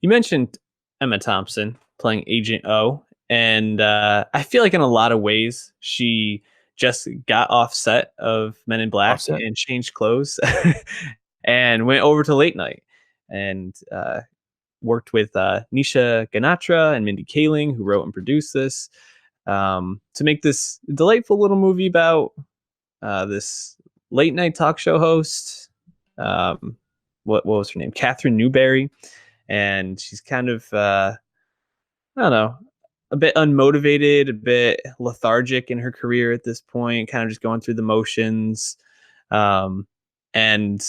You mentioned Emma Thompson playing Agent O, and I feel like in a lot of ways she just got off set of Men in Black Offset. and changed clothes and went over to late night and worked with Nisha Ganatra and Mindy Kaling, who wrote and produced this, to make this delightful little movie about this late night talk show host. Um, what was her name? Catherine Newberry, and she's kind of I don't know, a bit unmotivated, a bit lethargic in her career at this point, kind of just going through the motions. Um, and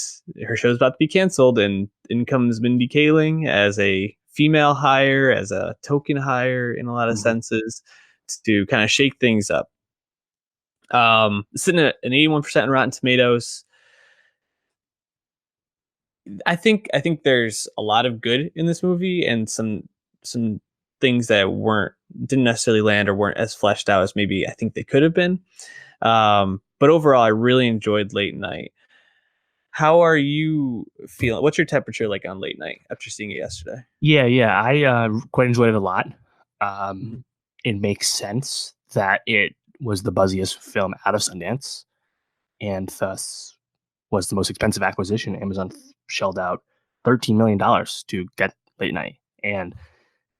her show's about to be canceled, and in comes Mindy Kaling as a female hire, as a token hire in a lot of Mhm. senses, to kind of shake things up. Sitting at an 81% in Rotten Tomatoes. I think there's a lot of good in this movie and some things that weren't didn't necessarily land or weren't as fleshed out as maybe I think they could have been. But overall, I really enjoyed Late Night. How are you feeling? What's your temperature like on Late Night after seeing it yesterday? Yeah. I quite enjoyed it a lot. Um, Mhm. it makes sense that it was the buzziest film out of Sundance, and thus was the most expensive acquisition. Amazon shelled out $13 million to get Late Night, and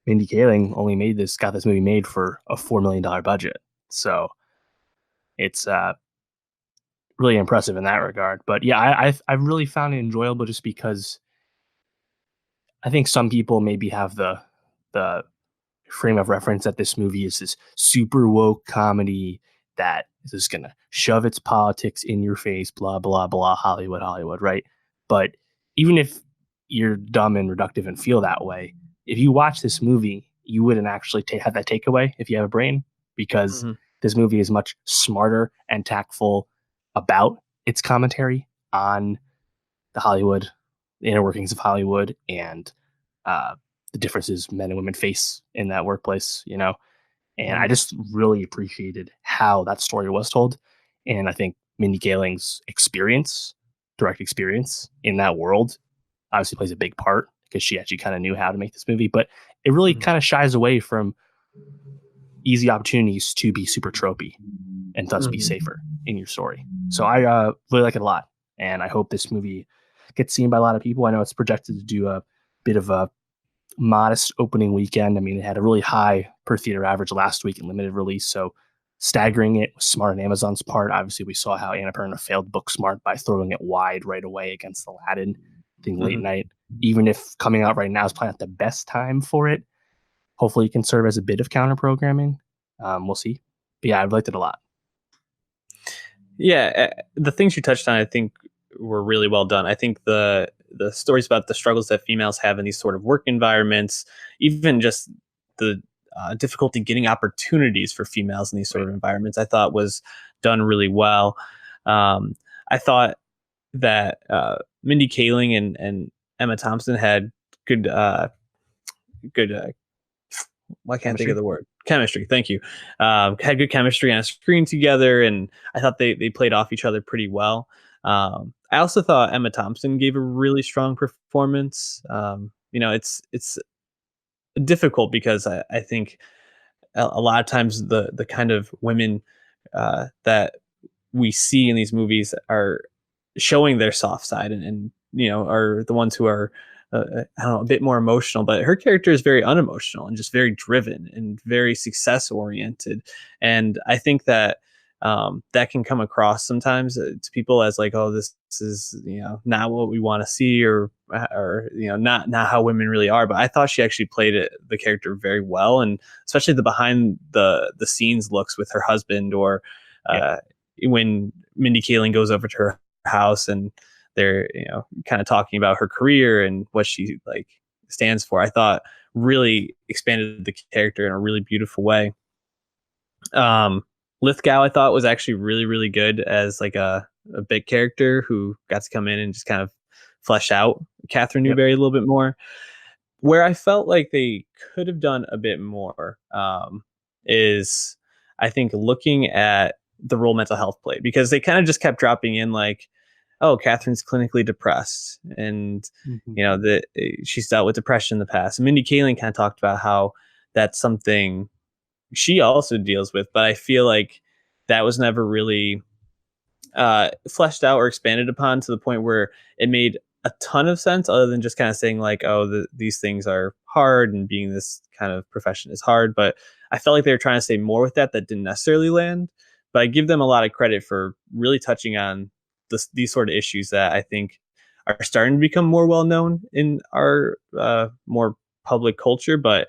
Mindy Kaling only got this movie made for a $4 million budget. So it's really impressive in that regard. But yeah, I really found it enjoyable just because I think some people maybe have the frame of reference that this movie is this super woke comedy that is just gonna shove its politics in your face, blah blah blah, Hollywood, right? But even if you're dumb and reductive and feel that way, if you watch this movie, you wouldn't actually have that takeaway if you have a brain, because Mhm. this movie is much smarter and tactful about its commentary on the Hollywood, the inner workings of Hollywood, and uh, the differences men and women face in that workplace, you know. And I Mhm. just really appreciated how that story was told. And I think Mindy Kaling's direct experience in that world, obviously plays a big part because she actually kind of knew how to make this movie. But it really Mhm. kind of shies away from easy opportunities to be super tropey and thus be Mhm. safer in your story. So I really like it a lot. And I hope this movie gets seen by a lot of people. I know it's projected to do a bit of a modest opening weekend. I mean, it had a really high per theater average last week in limited release, so staggering it was smart on Amazon's part. Obviously, we saw how Annapurna failed Booksmart by throwing it wide right away against Aladdin. I think Late Mhm. Night, even if coming out right now is probably not the best time for it, hopefully it can serve as a bit of counter programming. We'll see. But yeah, I've liked it a lot. Yeah, the things you touched on, I think, were really well done. I think the stories about the struggles that females have in these sort of work environments, even just the difficulty getting opportunities for females in these sort Right. of environments, I thought was done really well. Um, I thought that Mindy Kaling and Emma Thompson had good good why can't I think of Chemistry. the word chemistry. Thank you. Had good chemistry on a screen together, and I thought they played off each other pretty well. I also thought Emma Thompson gave a really strong performance. It's difficult because I think a lot of times the kind of women that we see in these movies are showing their soft side and are the ones who are I don't know, a bit more emotional, but her character is very unemotional and just very driven and very success oriented. And I think that that can come across sometimes to people as like, oh, this is not what we want to see, or not how women really are. But I thought she actually played the character very well, and especially the behind the scenes looks with her husband, or Yeah. uh, when Mindy Kaling goes over to her house and they're kind of talking about her career and what she like stands for. I thought really expanded the character in a really beautiful way. um Lithgow I thought was actually really good as like a big character who got to come in and just kind of flesh out Catherine Yep. Newberry a little bit more. Where I felt like they could have done a bit more is I think looking at the role mental health played, because they kind of just kept dropping in like, oh, Catherine's clinically depressed, and Mhm. that she's dealt with depression in the past. Mindy Kaling kind of talked about how that's something she also deals with, but I feel like that was never really fleshed out or expanded upon to the point where it made a ton of sense, other than just kind of saying like, oh, these things are hard and being this kind of profession is hard. But I felt like they were trying to say more with that didn't necessarily land. But I give them a lot of credit for really touching on these sort of issues that I think are starting to become more well known in our more public culture, but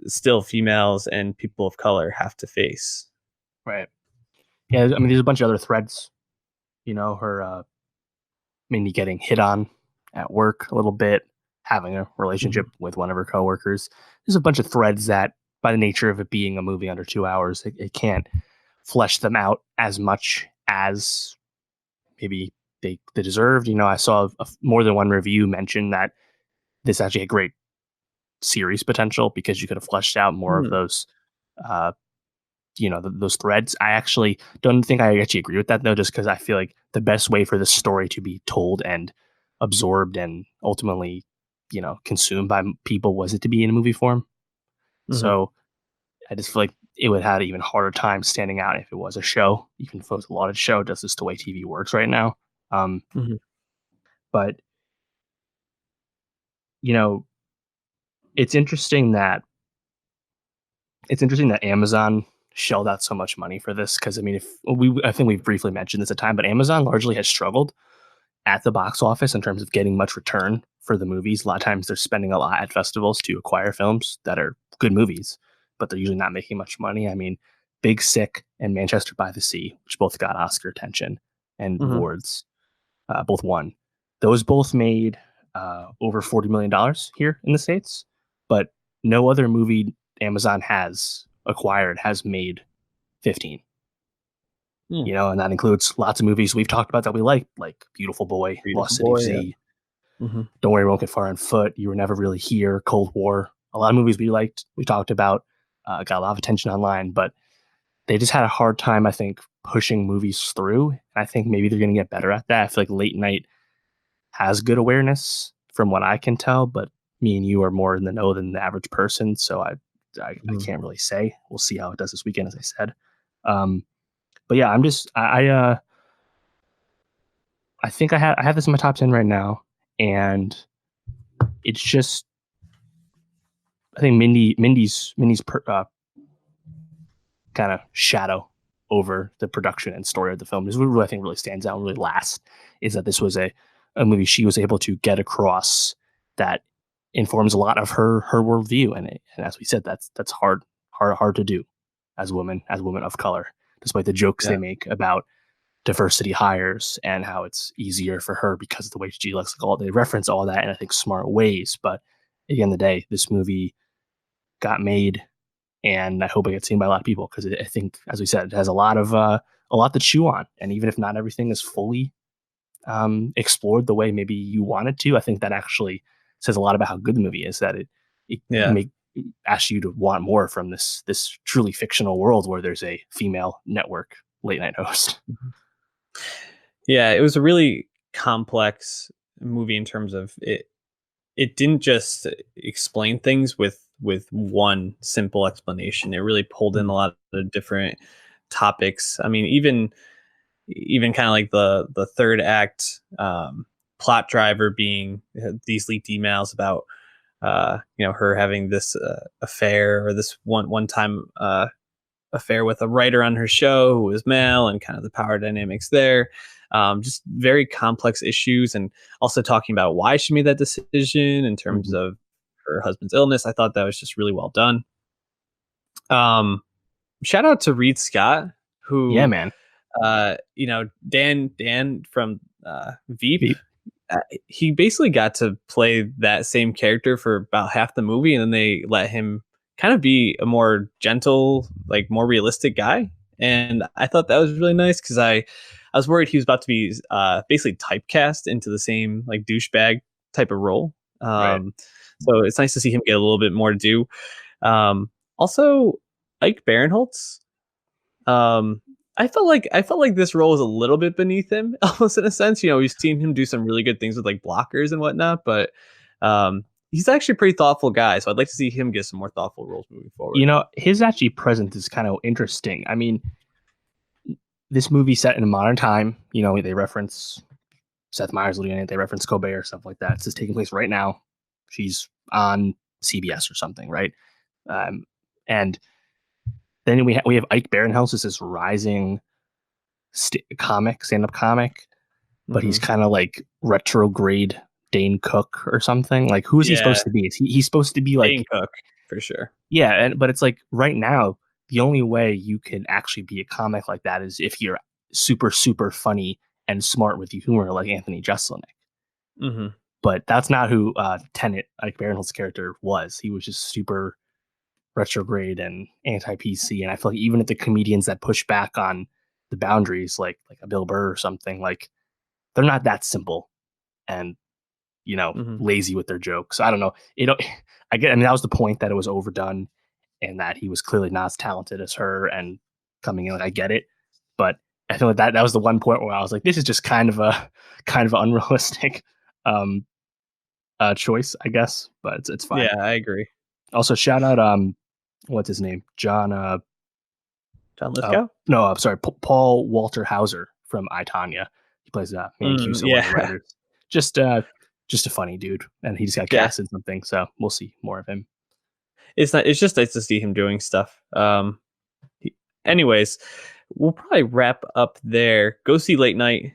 still females and people of color have to face. Right. Yeah, I mean, there's a bunch of other threads. Her Mindy getting hit on at work a little bit, having a relationship Mhm. with one of her coworkers. There's a bunch of threads that, by the nature of it being a movie under 2 hours, it can't flesh them out as much as maybe they deserved. I saw more than one review mention that this actually had great series potential because you could have fleshed out more of Mm. those uh, those threads. I actually don't think I actually agree with that though, just because I feel like the best way for the story to be told and absorbed and ultimately, consumed by people was it to be in a movie form. Mhm. So I just feel like it would have an even harder time standing out if it was a show, even if it was a lot of show. That's just the way TV works right now. Um, Mhm. but you know, it's interesting that Amazon shelled out so much money for this because I mean, if I think we've briefly mentioned this at time, but Amazon largely has struggled at the box office in terms of getting much return for the movies. A lot of times they're spending a lot at festivals to acquire films that are good movies, but they're usually not making much money. I mean, Big Sick and Manchester by the Sea, which both got Oscar attention and Mhm. awards, both won. Those both made over $40 million here in the States, but no other movie Amazon has acquired has made 15. Mm. And that includes lots of movies we've talked about that we like Beautiful Boy, Beautiful Lost City of boy. Yeah. Z, Mhm. Don't Worry, Won't Get Far on Foot, You Were Never Really Here, Cold War. A lot of movies we liked, we talked about, got a lot of attention online, but they just had a hard time, I think, pushing movies through. And I think maybe they're going to get better at that. I feel like late night has good awareness from what I can tell, but me and you are more in the know than the average person. So I Mhm. can't really say. We'll see how it does this weekend, as I said. Um, but yeah, I'm just, I think I have this in my top 10 right now. And it's just, I think Mindy's kind of shadow over the production and story of the film is what I think really stands out and really lasts is that this was a movie she was able to get across that informs a lot of her worldview. And as we said, that's hard to do as women of color, despite the jokes Yeah. they make about diversity hires and how it's easier for her because of the way she looks. Like all they reference all that in I think smart ways. But at the end of the day, this movie got made, and I hope it gets seen by a lot of people because I think, as we said, it has a lot to chew on. And even if not everything is fully explored the way maybe you want it to, I think that actually says a lot about how good the movie is. That it Yeah. make asks you to want more from this truly fictional world where there's a female network late night host. Mhm. Yeah, it was a really complex movie in terms of it. It didn't just explain things with one simple explanation. It really pulled in Mm. a lot of different topics. I mean, even kind of like the third act plot driver being these leaked emails about her having this affair or this one time affair with a writer on her show who was male and kind of the power dynamics there. Just very complex issues, and also talking about why she made that decision in terms Mhm. of her husband's illness. I thought that was just really well done. Um, Shout out to Reed Scott, Yeah, who man. Dan from Veep. Veep. uh, he basically got to play that same character for about half the movie, and then they let him kind of be a more gentle, like more realistic guy. And I thought that was really nice because I was worried he was about to be basically typecast into the same like douchebag type of role. Right. So it's nice to see him get a little bit more to do. Also, Ike Barinholtz. Um, I felt like this role was a little bit beneath him, almost in a sense. We've seen him do some really good things with like blockers and whatnot, but he's actually a pretty thoughtful guy. So I'd like to see him get some more thoughtful roles moving forward. His actually presence is kind of interesting. I mean, this movie set in a modern time. They reference Seth Meyers leading it. They reference Kobe or stuff like that. It's just taking place right now. She's on CBS or something, right? And then we have Ike Barinholtz as this rising stand-up comic, but he's Hmm. kind of like retrograde Dane Cook or something. Like, who is he Yeah, supposed to be? He's supposed to be Dane like, Cook for sure. yeah, but it's like right now, the only way you can actually be a comic like that is if you're super, super funny and smart with humor, like Anthony Jeselnik. Hmm. But that's not who Tenet, like Barinholtz's character, was. He was just super retrograde and anti-PC. And I feel like even if the comedians that push back on the boundaries, like a Bill Burr or something, like they're not that simple and Hmm. lazy with their jokes. I don't know. I mean, that was the point, that it was overdone and that he was clearly not as talented as her and coming in. Like, I get it, but I feel like that was the one point where I was like, this is just kind of unrealistic um choice, I guess, but it's fine. Yeah, I agree. Also, shout out what's his name? John John Lithgow. no, I'm sorry, Paul Walter Hauser from I, Tonya. He plays Mancuso, one of the Yeah, writers. Just a funny dude, and he just got yeah. cast in something, so we'll see more of him. It's not. It's just nice to see him doing stuff. Anyways, we'll probably wrap up there. Go see Late Night